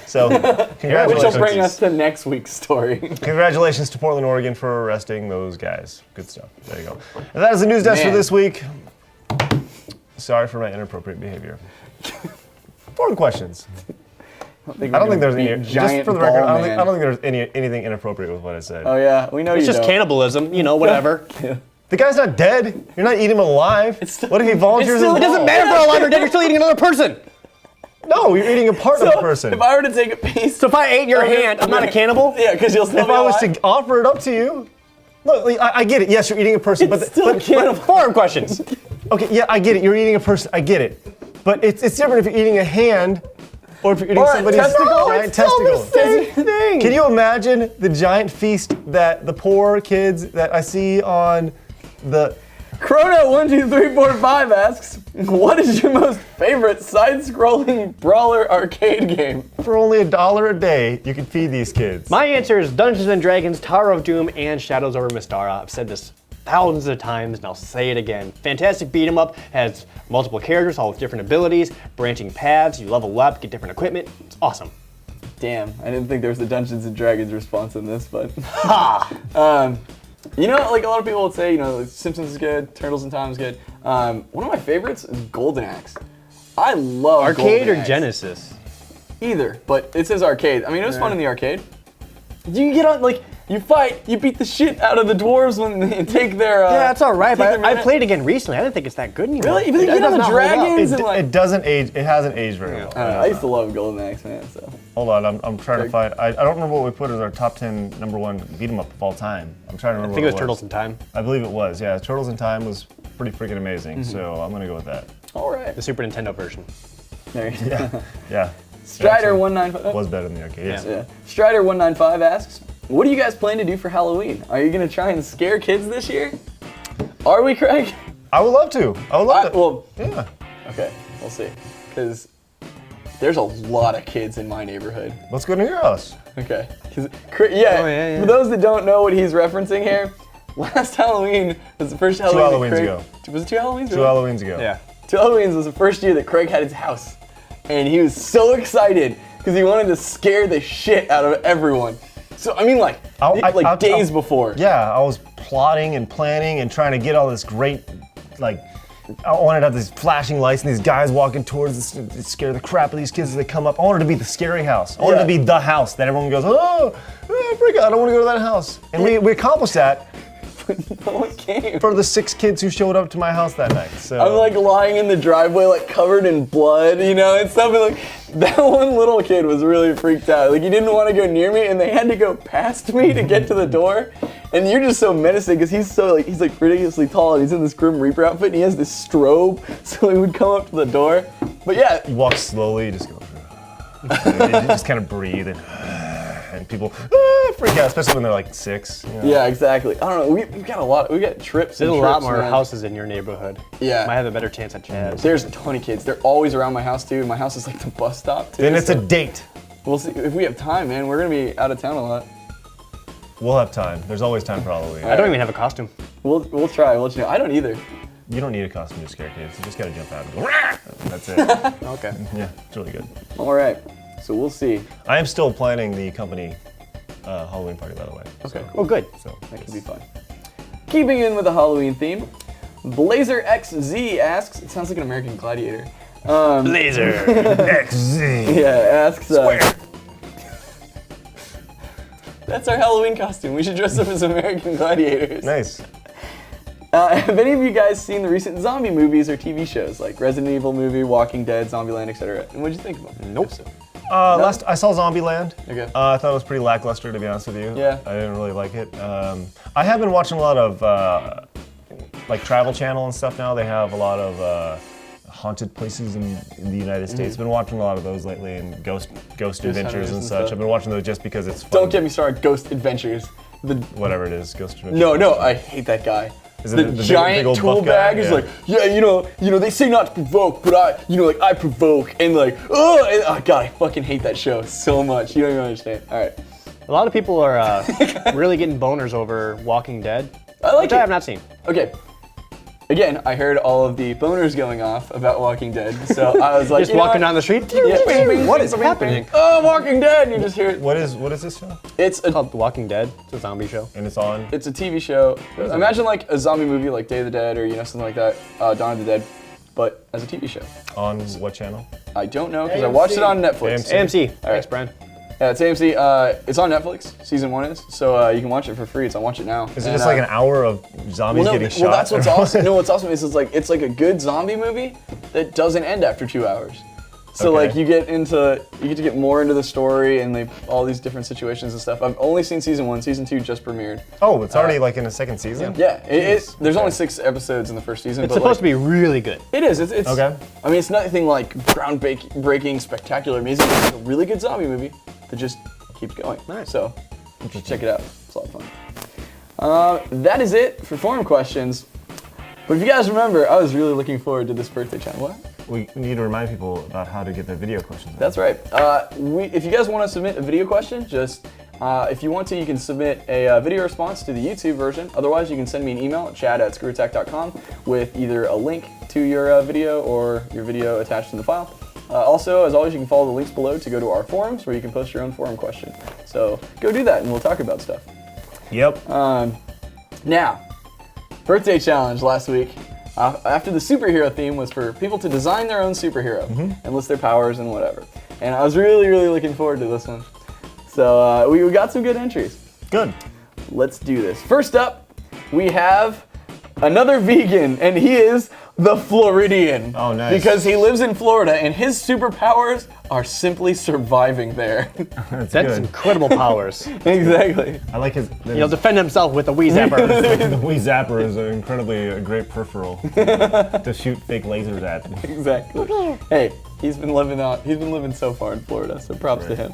So, congratulations. Which will bring us to next week's story. Congratulations to Portland, Oregon for arresting those guys. Good stuff. There you go. And that is the news desk for this week. Sorry for my inappropriate behavior. 4 questions. I don't think there's any. Just for the record, I don't think there's anything inappropriate with what I said. Oh yeah, we know it's just cannibalism, whatever. The guy's not dead. You're not eating him alive. What if he volunteers? It doesn't matter if they're alive or dead. You're still eating another person. No, you're eating a part of a person. If I were to take a piece, so if I ate your hand, I'm not a cannibal. Yeah, because you'll still. If I was to offer it up to you, look, I get it. Yes, you're eating a person, but cannibal. 4 questions. Okay, yeah, I get it. You're eating a person. I get it. But it's different if you're eating a hand or if you're eating somebody's giant testicle. Same thing. thing! Can you imagine the giant feast that the poor kids that I see on the... Chrono12345 asks, what is your most favorite side-scrolling brawler arcade game? For only $1 a day, you can feed these kids. My answer is Dungeons & Dragons, Tower of Doom, and Shadows over Mystara. I've said this thousands of times, and I'll say it again. Fantastic beat 'em up, has multiple characters, all with different abilities, branching paths, you level up, get different equipment. It's awesome. Damn, I didn't think there was a Dungeons and Dragons response in this, but ha! You know, like a lot of people would say, you know, like Simpsons is good, Turtles in Time is good. One of my favorites is Golden Axe. I love Arcade Golden or Axe. Genesis? Either, but it says arcade. I mean, it was fun in the arcade. You get on, like, you fight, you beat the shit out of the dwarves when they take their. Yeah, that's all right, take but their I minute. played it again recently. I didn't think it's that good anymore. Really? Even you get on the dragons and like. It doesn't age. It hasn't aged very well. I used to love Golden Axe, man. So. Hold on, I'm trying to find. I don't remember what we put as our top 10 #1 beat 'em up of all time. I'm trying to remember. I think it was Turtles in Time. I believe it was. Yeah, Turtles in Time was pretty freaking amazing. So I'm gonna go with that. All right. The Super Nintendo version. There you go. Yeah. Strider195. Was better than the arcade. Yes. Yeah. Strider195 asks, what do you guys plan to do for Halloween? Are you gonna try and scare kids this year? Are we, Craig? I would love to. I would love to. Well, Yeah. okay, we'll see. Because there's a lot of kids in my neighborhood. Let's go to your house. Okay. Oh, yeah. For those that don't know what he's referencing here, last Halloween was the first Halloween. Halloweens Craig, ago. Was it 2 Halloweens? 2 Halloweens ago. Yeah. 2 Halloweens was the first year that Craig had his house. And he was so excited because he wanted to scare the shit out of everyone. So, I mean, like, days before. Yeah, I was plotting and planning and trying to get all this great, like, I wanted to have these flashing lights and these guys walking towards us to scare the crap out of these kids as they come up. I wanted to be the scary house. I wanted to be the house that everyone goes, oh, freak out, I don't want to go to that house. And we accomplished that. No one came. For the 6 kids who showed up to my house that night. So I'm like lying in the driveway, like covered in blood, you know, and stuff. And like that one little kid was really freaked out. Like he didn't want to go near me, and they had to go past me to get to the door. And you're just so menacing because he's like ridiculously tall, and he's in this Grim Reaper outfit, and he has this strobe, so he would come up to the door. But yeah, you walk slowly, you just go, you just kind of breathe and people freak out, especially when they're like 6. You know? Yeah, exactly. I don't know. We've got a lot. We got trips. There's a and lot trips, more man. houses in your neighborhood. Yeah. Might have a better chance at Chaz. There's a ton of kids. They're always around my house too. My house is like the bus stop too. Then it's a date. We'll see if we have time, man. We're gonna be out of town a lot. We'll have time. There's always time for Halloween. I don't even have a costume. We'll try. We'll let you know. I don't either. You don't need a costume to scare kids. You just gotta jump out and go, Rah! That's it. Okay. Yeah, it's really good. All right. So we'll see. I am still planning the company Halloween party, by the way. Okay. Oh, good. So That could be fun. Keeping in with the Halloween theme, Blazer XZ asks, it sounds like an American Gladiator. Laser. XZ. Yeah, asks, that's our Halloween costume. We should dress up as American Gladiators. Nice. Have any of you guys seen the recent zombie movies or TV shows like Resident Evil movie, Walking Dead, Zombieland, etc.? And what did you think of them? Nope. Last I saw Zombieland. Okay. I thought it was pretty lackluster, to be honest with you. Yeah. I didn't really like it. I have been watching a lot of like Travel Channel and stuff now. They have a lot of haunted places in the United States. I've been watching a lot of those lately, and Ghost Adventures and such. stuff. I've been watching those just because it's fun. Don't get me started, Ghost Adventures. Whatever it is, Ghost Adventures. No, I hate that guy. Is it the the big giant old tool buff guy? bag is Yeah. like, yeah, you know, they say not to provoke, but I provoke, and like, oh God, I fucking hate that show so much. You don't even understand. All right, A lot of people are really getting boners over Walking Dead, I like which it. I have not seen. Okay. Again, I heard all of the boners going off about Walking Dead, so I was like, Just walking down the street. Yeah. What is happening? Oh, Walking Dead! And you just hear it. What is this show? It's a Called The Walking Dead. It's a zombie show. And it's on. It's a TV show. Imagine like a zombie movie like Day of the Dead or something like that, Dawn of the Dead, but as a TV show. On what channel? I don't know because I watched it on Netflix. AMC. Thanks, Brian. Yeah, it's AMC. It's on Netflix. Season 1 is, so you can watch it for free. It's on Watch It Now. Is it just like an hour of zombies getting shot? Well, that's what's awesome. No, what's awesome is it's like a good zombie movie that doesn't end after 2 hours. So Okay. like you get to get more into the story and like all these different situations and stuff. I've only seen season 1. Season 2 just premiered. Oh, it's already like in a second season? Yeah, there's only Okay. 6 episodes in the first season. It's but supposed like, to be really good. It is. It's Okay. I mean, it's nothing like groundbreaking, spectacular, amazing. It's like a really good zombie movie that just keeps going. Nice. So just check it out. It's a lot of fun. That is it for forum questions. But if you guys remember, I was really looking forward to this birthday challenge. What? We need to remind people about how to get their video questions. That's right. If you guys want to submit a video question, just if you want to, you can submit a video response to the YouTube version. Otherwise, you can send me an email at chad@screwattack.com with either a link to your video or your video attached in the file. Also, as always, you can follow the links below to go to our forums where you can post your own forum question. So go do that and we'll talk about stuff. Yep. Now, birthday challenge last week. After the superhero theme was for people to design their own superhero and list their powers and whatever. And I was really, really looking forward to this one. So we got some good entries. Good. Let's do this. First up, we have another vegan, and he is the Floridian. Oh, nice. Because he lives in Florida, and his superpowers are simply surviving there. That's That's good. incredible powers. Exactly. I like his. He'll defend himself with a Wii Zapper. The Wii Zapper is an incredibly great peripheral to shoot fake lasers at. Exactly. Hey, he's been living so far in Florida, so props to him.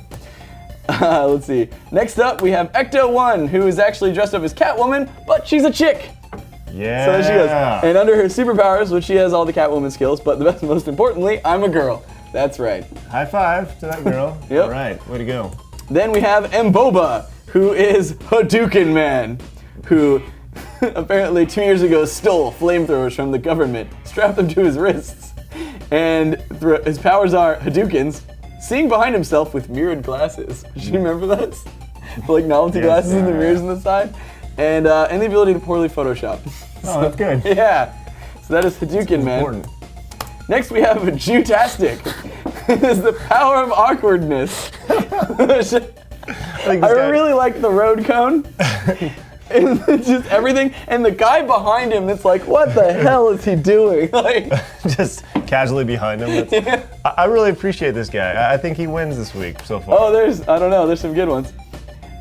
Let's see. Next up, we have Ecto1, who is actually dressed up as Catwoman, but she's a chick. Yeah. So there she goes. And under her superpowers, which she has all the Catwoman skills, but most importantly, I'm a girl. That's right. High five to that girl. Yep. All right, way to go. Then we have Mboba, who is Hadouken Man, who apparently 2 years ago stole flamethrowers from the government, strapped them to his wrists, and his powers are Hadoukens, seeing behind himself with mirrored glasses. Do you remember this? Like novelty glasses in the mirrors on the side, and the ability to poorly Photoshop. Oh, that's good. Yeah. So that is Hadouken Man. Important. Next we have Jutastic. It is the power of awkwardness. I really like the road cone. And just everything, and the guy behind him that's like, what the hell is he doing? Like, Just casually behind him. I really appreciate this guy. I think he wins this week so far. oh, there's some good ones.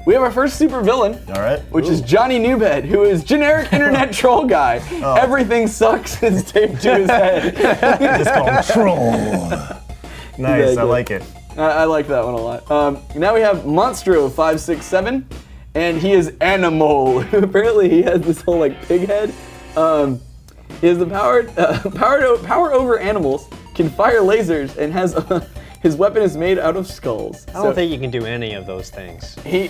We have our first super villain, All right. which is Johnny Noobhead, who is generic internet troll guy. Everything sucks is taped to his head. It's called Troll. Nice, Exactly. I like it. I like that one a lot. Now we have Monstro567, and he is Animal. Apparently he has this whole like pig head. He has the power over animals, can fire lasers, and has his weapon is made out of skulls. I don't think you can do any of those things. He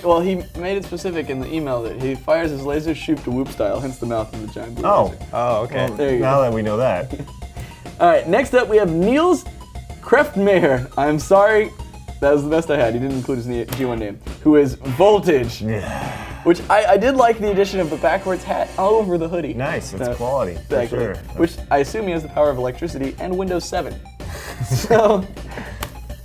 made it specific in the email that he fires his lasers shoot to whoop style, hence the mouth of the giant blue laser. Oh, okay. There you Now go. that we know that. All right, next up we have Niels Kreftmeyer. I'm sorry, that was the best I had. He didn't include his G1 name. Who is Voltage. Yeah. Which I did like the addition of the backwards hat all over the hoodie. Nice, it's quality, for Exactly. sure. Which I assume he has the power of electricity and Windows 7. So,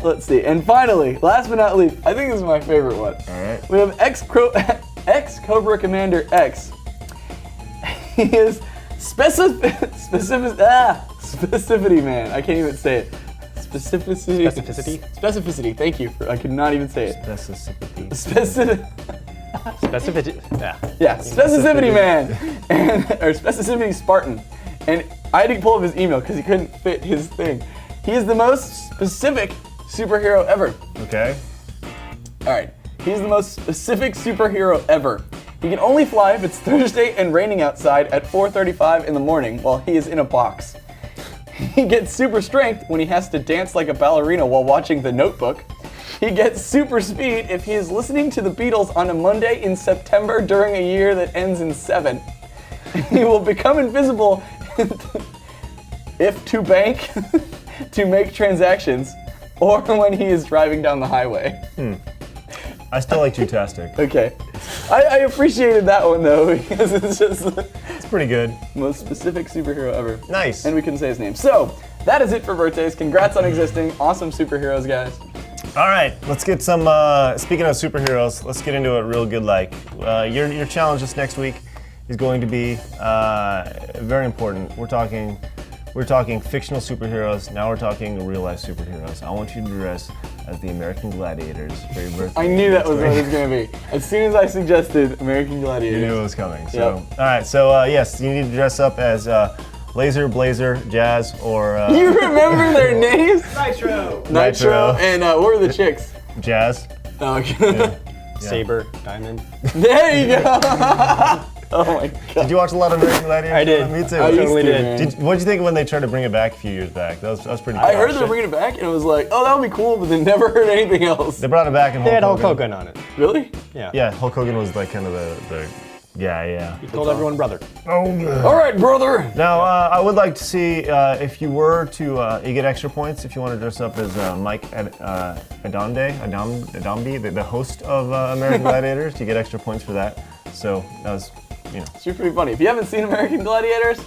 let's see. And finally, last but not least, I think this is my favorite one. All right. We have ex-Cobra Commander X. He is Specificity Man. I can't even say it. Specificity. Thank you. I could not even say it. Specificity. Specificity. Yeah, Specificity Man, or Specificity Spartan. And I had to pull up his email because he couldn't fit his thing. He is the most specific superhero ever. Okay. All right, he's the most specific superhero ever. He can only fly if it's Thursday and raining outside at 4:35 in the morning while he is in a box. He gets super strength when he has to dance like a ballerina while watching The Notebook. He gets super speed if he is listening to the Beatles on a Monday in September during a year that ends in 7. He will become invisible if to bank, to make transactions, or when he is driving down the highway. I still like Jutastic. Okay. I appreciated that one though, because it's just the It's pretty good. most specific superhero ever. Nice. And we couldn't say his name. So, that is it for birthdays. Congrats on existing. Awesome superheroes, guys. All right, let's get some, speaking of superheroes, let's get into it real good like. Your challenge this next week is going to be very important. We're talking fictional superheroes, now we're talking real life superheroes. I want you to dress as the American Gladiators for your birthday. I knew that was what it was going to be. As soon as I suggested American Gladiators. You knew it was coming. So, Yep. all right, so yes, you need to dress up as Laser, Blazer, Jazz, or You remember their names? Nitro. Nitro. And what were the chicks? Jazz. Oh, okay. Saber, diamond. There you go. Oh my god. Did you watch a lot of American Gladiators? I did. Me too. I used totally to, did. man. What did you think when they tried to bring it back a few years back? That was pretty cool. I heard they were bringing it back, and it was like, oh, that would be cool, but they never heard anything else. They brought it back and They had Hulk Hogan on it. Really? Yeah. Yeah, Hulk Hogan was like kind of the yeah. He told everyone brother. Oh, yeah. All right, brother. Now, I would like to see if you were to, you get extra points if you want to dress up as Mike Adamdi, the host of American Gladiators. You get extra points for that. So that was, It's pretty funny. If you haven't seen American Gladiators,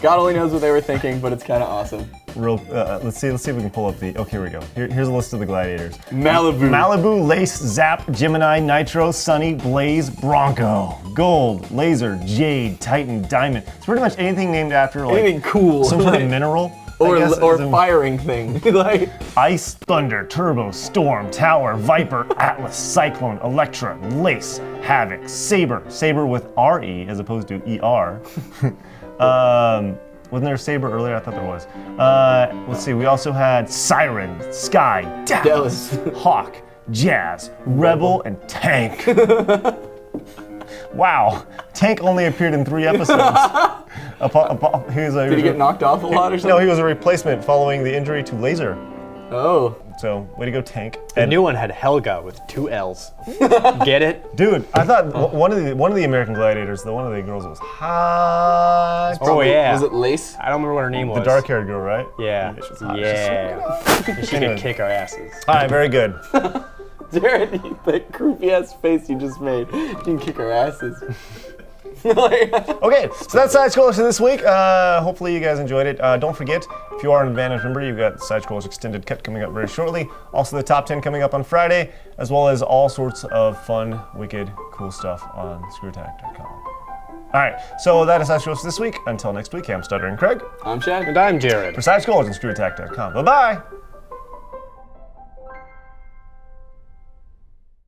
God only knows what they were thinking, but it's kind of awesome. let's see if we can pull up the, okay, here we go. Here's a list of the gladiators. Malibu, Lace, Zap, Gemini, Nitro, Sunny, Blaze, Bronco, Gold, Laser, Jade, Titan, Diamond. It's pretty much anything named after like anything cool. some sort of mineral. or firing thing. Like Ice, Thunder, Turbo, Storm, Tower, Viper, Atlas, Cyclone, Electra, Lace, Havoc, Saber with R-E as opposed to E-R. Wasn't there a Saber earlier? I thought there was. Let's see, we also had Siren, Sky, Dallas, Hawk, Jazz, Rebel, and Tank. Wow, Tank only appeared in 3 episodes. Did he get knocked off a lot or something? No, he was a replacement following the injury to Laser. Oh. So, way to go, Tank. The new one had Helga with 2 L's. Get it? Dude, I thought one of the American Gladiators, one of the girls was hot. Oh yeah. Was it Lace? I don't remember what her name was. The dark-haired girl, right? Yeah. She was hot. Yeah. And she Anyway. could kick our asses. All right, very good. Jared, that creepy ass face you just made. You can kick our asses. Like, Okay, so that's SideScrollers for this week. Hopefully you guys enjoyed it. Don't forget, if you are an Advantage member, you've got SideScrollers Extended Cut coming up very shortly. Also the top 10 coming up on Friday, as well as all sorts of fun, wicked, cool stuff on ScrewAttack.com. All right, so that is SideScrollers for this week. Until next week, I'm Stuttering Craig. I'm Chad. And I'm Jared. For SideScrollers and ScrewAttack.com. Bye-bye.